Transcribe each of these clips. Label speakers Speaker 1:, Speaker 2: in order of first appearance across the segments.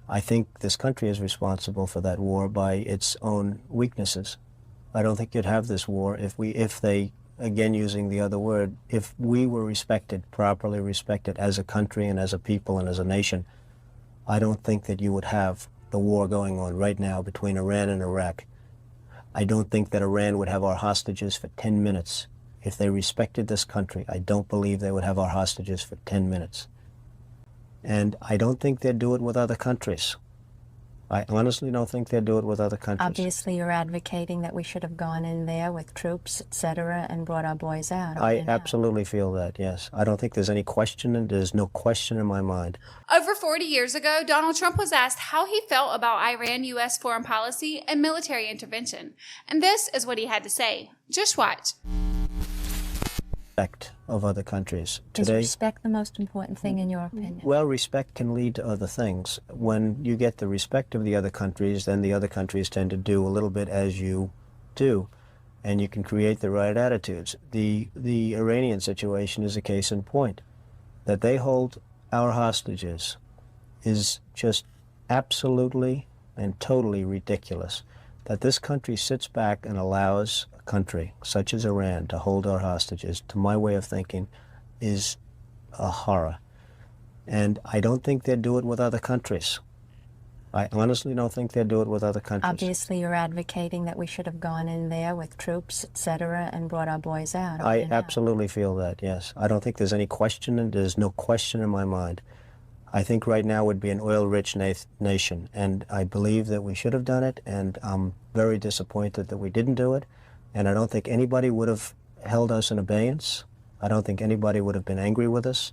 Speaker 1: I think this country is responsible for that war by its own weaknesses. I don't think you'd have this war if they, again using the other word, if we were respected, properly respected as a country and as a people and as a nation. I don't think that you would have the war going on right now between Iran and Iraq. I don't think that Iran would have our hostages for 10 minutes. If they respected this country, I don't believe they would have our hostages for 10 minutes. And I don't think they'd do it with other countries. I honestly don't think they'd do it with other countries.
Speaker 2: Obviously, you're advocating that we should have gone in there with troops, etc., and brought our boys out.
Speaker 1: I absolutely feel that, yes. I don't think there's any question, and there's no question in my mind.
Speaker 3: Over 40 years ago, Donald Trump was asked how he felt about Iran-U.S. foreign policy and military intervention. And this is what he had to say. Just watch.
Speaker 1: Respect of other countries.
Speaker 2: Is respect the most important thing in your opinion?
Speaker 1: Well, respect can lead to other things. When you get the respect of the other countries, then the other countries tend to do a little bit as you do, and you can create the right attitudes. The Iranian situation is a case in point. That they hold our hostages is just absolutely and totally ridiculous. That this country sits back and allows a country such as Iran to hold our hostages, to my way of thinking, is a horror. And I don't think they'd do it with other countries. I honestly don't think they'd do it with other countries.
Speaker 2: Obviously, you're advocating that we should have gone in there with troops, etc., and brought our boys out.
Speaker 1: I absolutely feel that, yes. I don't think there's any question, and there's no question in my mind. I think right now would be an oil-rich nation, and I believe that we should have done it, and I'm very disappointed that we didn't do it, and I don't think anybody would have held us in abeyance. I don't think anybody would have been angry with us,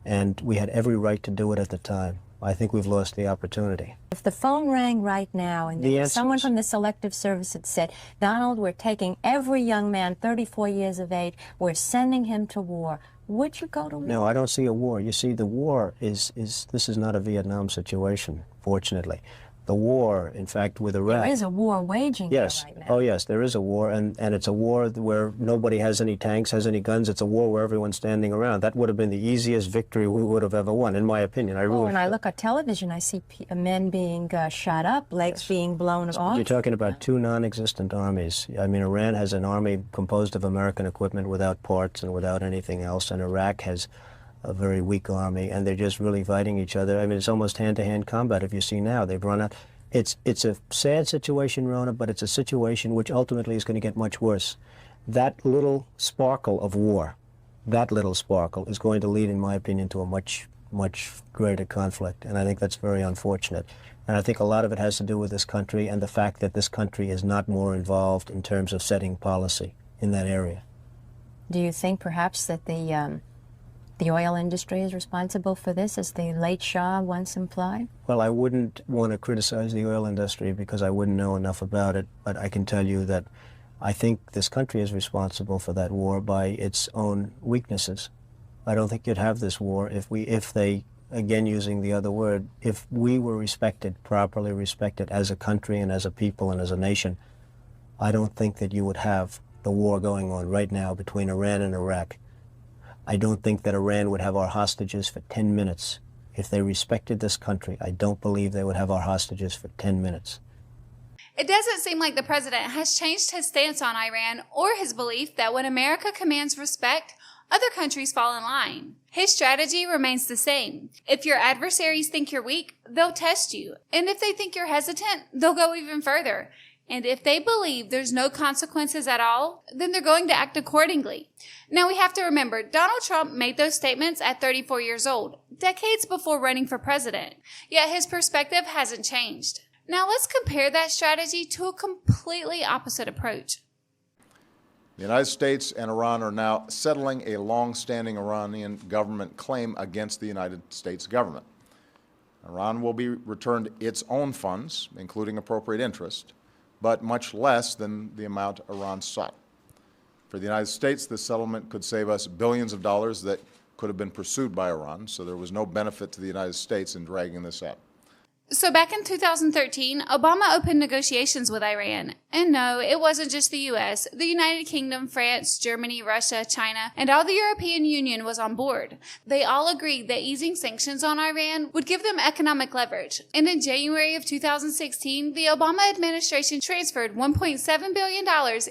Speaker 1: and we had every right to do it at the time. I think we've lost the opportunity.
Speaker 2: If the phone rang right now and someone from the Selective Service had said, Donald, we're taking every young man 34 years of age, we're sending him to war, would you go to war?
Speaker 1: No, I don't see a war. You see, the war this is not a Vietnam situation, fortunately. The war, in fact, with Iraq...
Speaker 2: There is a war waging there right now.
Speaker 1: Oh, yes, there is a war, and it's a war where nobody has any tanks, has any guns. It's a war where everyone's standing around. That would have been the easiest victory we would have ever won, in my opinion.
Speaker 2: When I look at television, I see men being shot up, legs being blown off.
Speaker 1: You're talking about two non-existent armies. I mean, Iran has an army composed of American equipment without parts and without anything else, and Iraq has a very weak army, and they're just really fighting each other. I mean, it's almost hand-to-hand combat. If you see now, they've run out. It's a sad situation, Rona, but it's a situation which ultimately is going to get much worse. That little sparkle of war, that little sparkle is going to lead, in my opinion, to a much, much greater conflict, and I think that's very unfortunate. And I think a lot of it has to do with this country and the fact that this country is not more involved in terms of setting policy in that area.
Speaker 2: Do you think perhaps that the oil industry is responsible for this, as the late Shah once implied?
Speaker 1: Well, I wouldn't want to criticize the oil industry because I wouldn't know enough about it, but I can tell you that I think this country is responsible for that war by its own weaknesses. I don't think you'd have this war if they, again using the other word, if we were respected, properly respected as a country and as a people and as a nation. I don't think that you would have the war going on right now between Iran and Iraq. I don't think that Iran would have our hostages for 10 minutes. If they respected this country, I don't believe they would have our hostages for 10 minutes.
Speaker 3: It doesn't seem like the president has changed his stance on Iran or his belief that when America commands respect, other countries fall in line. His strategy remains the same. If your adversaries think you're weak, they'll test you. And if they think you're hesitant, they'll go even further. And if they believe there's no consequences at all, then they're going to act accordingly. Now we have to remember, Donald Trump made those statements at 34 years old, decades before running for president. Yet his perspective hasn't changed. Now let's compare that strategy to a completely opposite approach.
Speaker 4: The United States and Iran are now settling a long-standing Iranian government claim against the United States government. Iran will be returned its own funds, including appropriate interest, but much less than the amount Iran sought. For the United States, this settlement could save us billions of dollars that could have been pursued by Iran, so there was no benefit to the United States in dragging this out.
Speaker 3: So back in 2013, Obama opened negotiations with Iran. And no, it wasn't just the U.S. The United Kingdom, France, Germany, Russia, China, and all the European Union was on board. They all agreed that easing sanctions on Iran would give them economic leverage. And in January of 2016, the Obama administration transferred $1.7 billion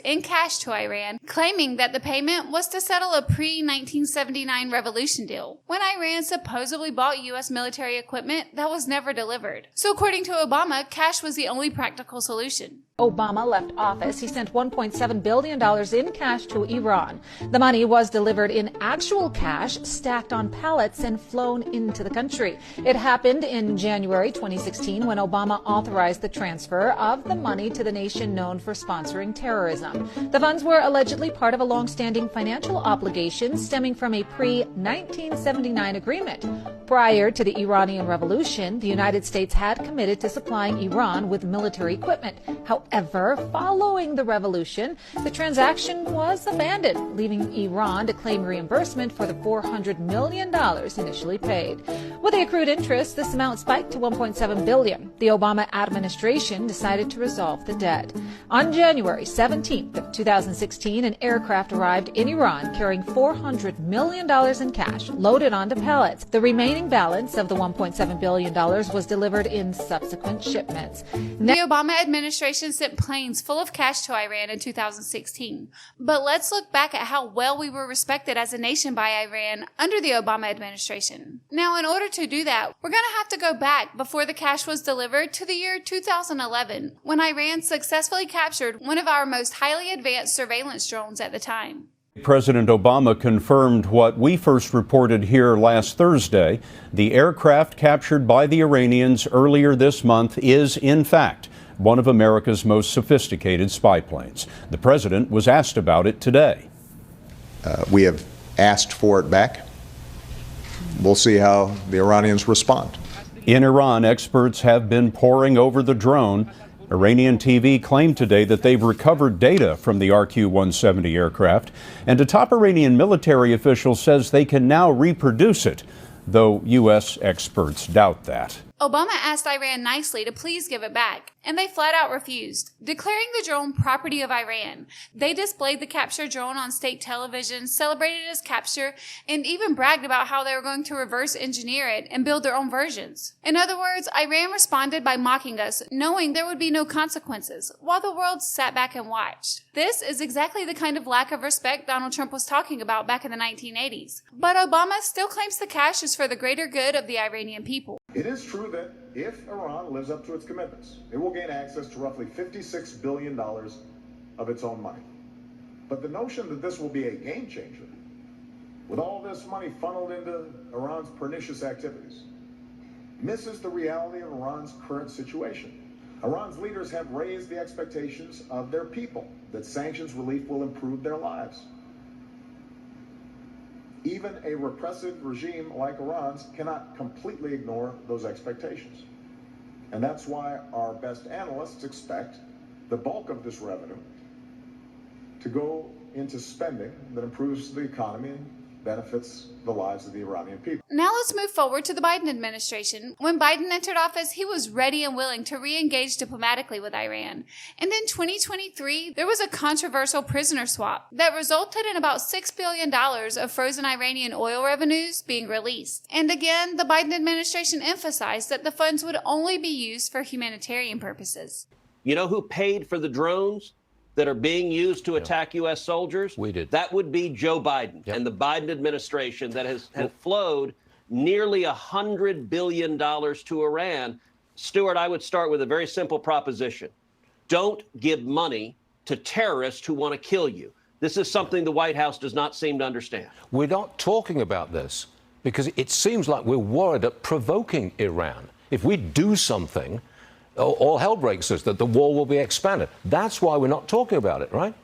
Speaker 3: in cash to Iran, claiming that the payment was to settle a pre-1979 revolution deal, when Iran supposedly bought U.S. military equipment that was never delivered. So according to Obama, cash was the only practical solution.
Speaker 5: Obama left office, he sent $1.7 billion in cash to Iran. The money was delivered in actual cash, stacked on pallets and flown into the country. It happened in January 2016 when Obama authorized the transfer of the money to the nation known for sponsoring terrorism. The funds were allegedly part of a long-standing financial obligation stemming from a pre-1979 agreement. Prior to the Iranian Revolution, the United States had committed to supplying Iran with military equipment. However, following the revolution, the transaction was abandoned, leaving Iran to claim reimbursement for the $400 million initially paid. With the accrued interest, this amount spiked to $1.7 billion. The Obama administration decided to resolve the debt. On January 17th of 2016, an aircraft arrived in Iran carrying $400 million in cash loaded onto pallets. The remaining balance of the $1.7 billion was delivered in subsequent shipments.
Speaker 3: The Obama administration sent planes full of cash to Iran in 2016. But let's look back at how well we were respected as a nation by Iran under the Obama administration. Now, in order to do that, we're going to have to go back before the cash was delivered to the year 2011, when Iran successfully captured one of our most highly advanced surveillance drones at the time.
Speaker 6: President Obama confirmed what we first reported here last Thursday. The aircraft captured by the Iranians earlier this month is, in fact, one of America's most sophisticated spy planes. The president was asked about it today.
Speaker 4: We have asked for it back. We'll see how the Iranians respond.
Speaker 6: In Iran, experts have been poring over the drone. Iranian TV claimed today that they've recovered data from the RQ-170 aircraft, and a top Iranian military official says they can now reproduce it, though U.S. experts doubt that.
Speaker 3: Obama asked Iran nicely to please give it back, and they flat out refused, declaring the drone property of Iran. They displayed the captured drone on state television, celebrated its capture, and even bragged about how they were going to reverse engineer it and build their own versions. In other words, Iran responded by mocking us, knowing there would be no consequences, while the world sat back and watched. This is exactly the kind of lack of respect Donald Trump was talking about back in the 1980s. But Obama still claims the cash is for the greater good of the Iranian people.
Speaker 4: It is true that if Iran lives up to its commitments, it will gain access to roughly $56 billion of its own money. But the notion that this will be a game changer, with all this money funneled into Iran's pernicious activities, misses the reality of Iran's current situation. Iran's leaders have raised the expectations of their people that sanctions relief will improve their lives. Even a repressive regime like Iran's cannot completely ignore those expectations. And that's why our best analysts expect the bulk of this revenue to go into spending that improves the economy and benefits the lives of the Iranian people.
Speaker 3: Now let's move forward to the Biden administration. When Biden entered office, he was ready and willing to re-engage diplomatically with Iran. And in 2023, there was a controversial prisoner swap that resulted in about $6 billion of frozen Iranian oil revenues being released. And again, the Biden administration emphasized that the funds would only be used for humanitarian purposes.
Speaker 7: You know who paid for the drones that are being used to attack U.S. soldiers?
Speaker 8: We did.
Speaker 7: That would be Joe Biden and the Biden administration that has flowed nearly $100 billion to Iran. Stuart, I would start with a very simple proposition. Don't give money to terrorists who want to kill you. This is something the White House does not seem to understand.
Speaker 8: We're not talking about this because it seems like we're worried at provoking Iran. If we do something, all hell breaks loose, that the war will be expanded. That's why we're not talking about it, right?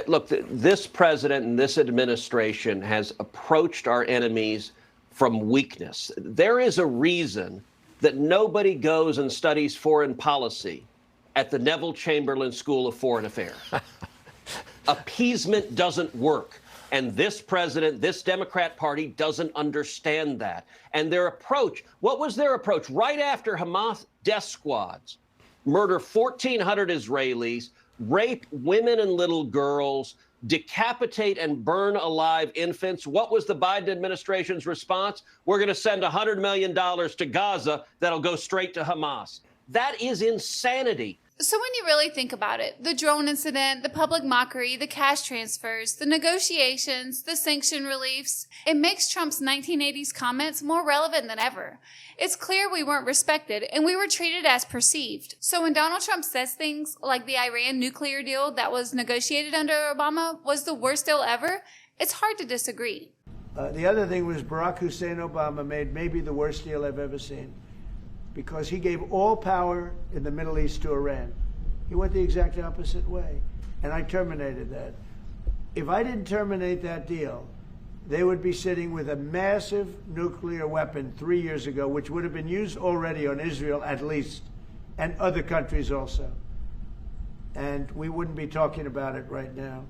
Speaker 7: Look, this president and this administration has approached our enemies from weakness. There is a reason that nobody goes and studies foreign policy at the Neville Chamberlain School of Foreign Affairs. Appeasement doesn't work. And this president, this Democrat Party doesn't understand that. And their approach, what was their approach? Right after Hamas death squads murder 1,400 Israelis, rape women and little girls, decapitate and burn alive infants, what was the Biden administration's response? We're going to send $100 million to Gaza that'll go straight to Hamas. That is insanity.
Speaker 3: So when you really think about it, the drone incident, the public mockery, the cash transfers, the negotiations, the sanction reliefs, it makes Trump's 1980s comments more relevant than ever. It's clear we weren't respected and we were treated as perceived. So when Donald Trump says things like the Iran nuclear deal that was negotiated under Obama was the worst deal ever, it's hard to disagree.
Speaker 9: The other thing was Barack Hussein Obama made maybe the worst deal I've ever seen, because he gave all power in the Middle East to Iran. He went the exact opposite way, and I terminated that. If I didn't terminate that deal, they would be sitting with a massive nuclear weapon 3 years ago, which would have been used already on Israel at least, and other countries also. And we wouldn't be talking about it right now.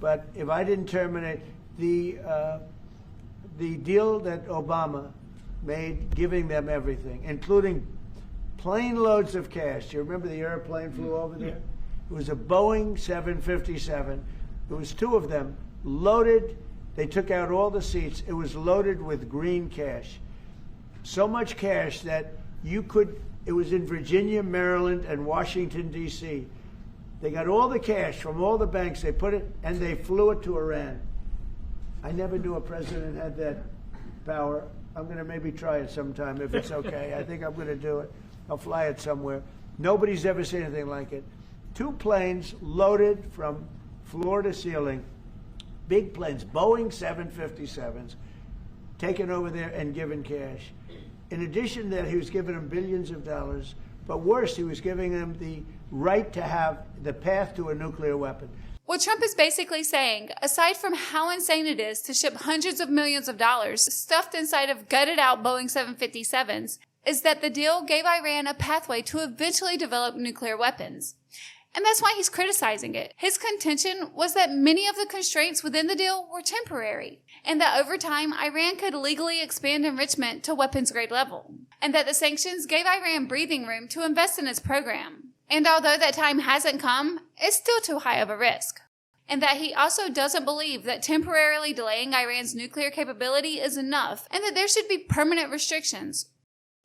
Speaker 9: But if I didn't terminate the deal that Obama made, giving them everything, including plane loads of cash. Do you remember the airplane flew over there? It was a Boeing 757. There was two of them, loaded. They took out all the seats. It was loaded with green cash. So much cash that it was in Virginia, Maryland, and Washington, D.C. They got all the cash from all the banks. They put it, and they flew it to Iran. I never knew a president had that power. I'm going to maybe try it sometime if it's okay. I think I'm going to do it. I'll fly it somewhere. Nobody's ever seen anything like it. 2 planes loaded from floor to ceiling, big planes, Boeing 757s, taken over there and given cash. In addition to that, he was giving them billions of dollars. But worse, he was giving them the right to have the path to a nuclear weapon.
Speaker 3: What Trump is basically saying, aside from how insane it is to ship hundreds of millions of dollars stuffed inside of gutted out Boeing 757s, is that the deal gave Iran a pathway to eventually develop nuclear weapons. And that's why he's criticizing it. His contention was that many of the constraints within the deal were temporary, and that over time, Iran could legally expand enrichment to weapons-grade level, and that the sanctions gave Iran breathing room to invest in its program. And although that time hasn't come, it's still too high of a risk. And that he also doesn't believe that temporarily delaying Iran's nuclear capability is enough, and that there should be permanent restrictions,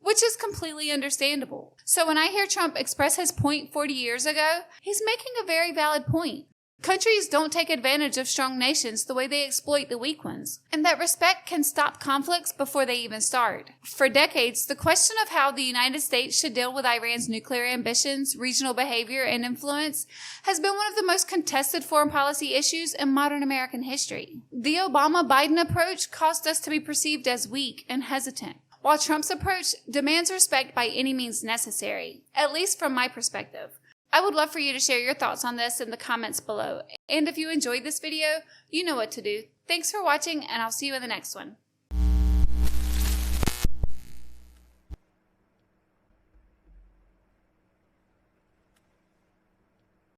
Speaker 3: which is completely understandable. So when I hear Trump express his point 40 years ago, he's making a very valid point. Countries don't take advantage of strong nations the way they exploit the weak ones, and that respect can stop conflicts before they even start. For decades, the question of how the United States should deal with Iran's nuclear ambitions, regional behavior, and influence has been one of the most contested foreign policy issues in modern American history. The Obama-Biden approach caused us to be perceived as weak and hesitant, while Trump's approach demands respect by any means necessary, at least from my perspective. I would love for you to share your thoughts on this in the comments below. And if you enjoyed this video, you know what to do. Thanks for watching, and I'll see you in the next one.